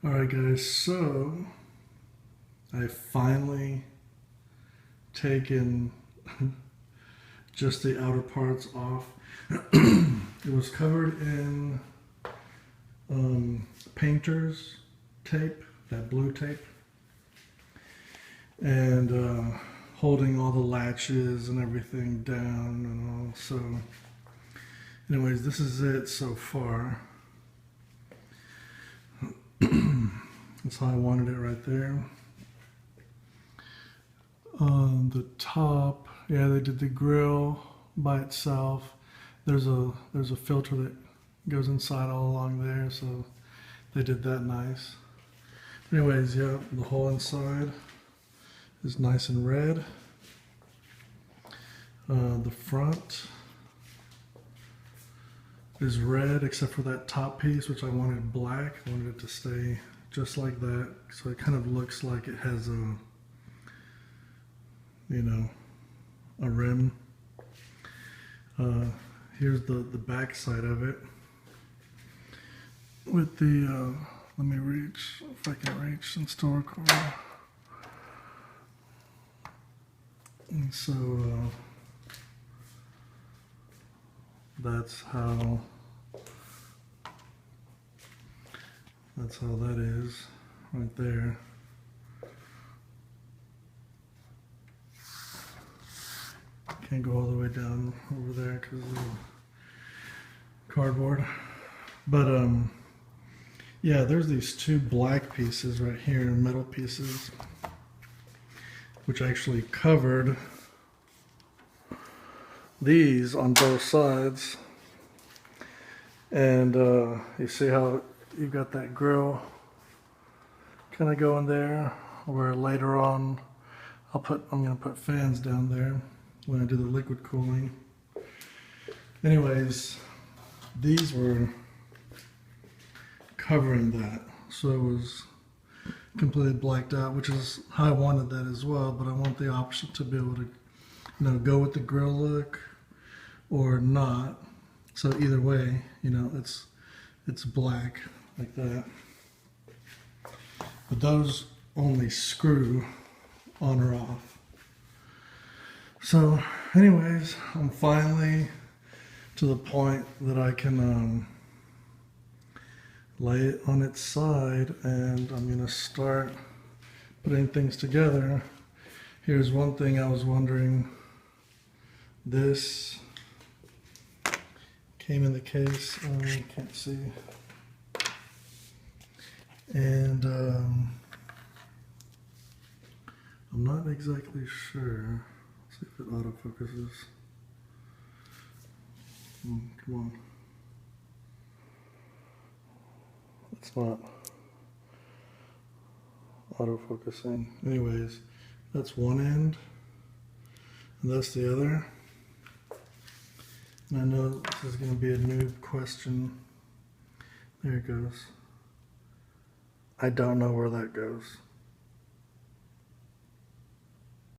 Alright guys, so I finally taken just the outer parts off. It was covered in painter's tape, that blue tape, and holding all the latches and everything down and all. So anyways, this is it so far. That's how I wanted it right there. On the top, yeah, they did the grill by itself. There's a filter that goes inside all along there, so they did that nice. Anyways, yeah, the whole inside is nice and red. The front is red except for that top piece, which I wanted black. I wanted it to stay just like that, so it kind of looks like it has a, you know, a rim. Here's the back side of it with the let me reach, if I can reach and still record. And so that's how that is right there. Can't go all the way down over there because of the cardboard. But yeah, there's these two black pieces right here, metal pieces, which actually covered these on both sides. And you see how you've got that grill kind of going there, where later on I'm going to put fans down there when I do the liquid cooling. Anyways, these were covering that, so it was completely blacked out, which is how I wanted that as well. But I want the option to be able to, you know, go with the grill look or not. So either way, you know, it's black like that. But those only screw on or off. So anyways, I'm finally to the point that I can lay it on its side, and I'm gonna start putting things together. Here's one thing I was wondering. This came in the case, can't see. And I'm not exactly sure. Let's see if it autofocuses. Come on. It's not autofocusing. Anyways, that's one end, and that's the other. And I know this is going to be a noob question. There it goes. I don't know where that goes.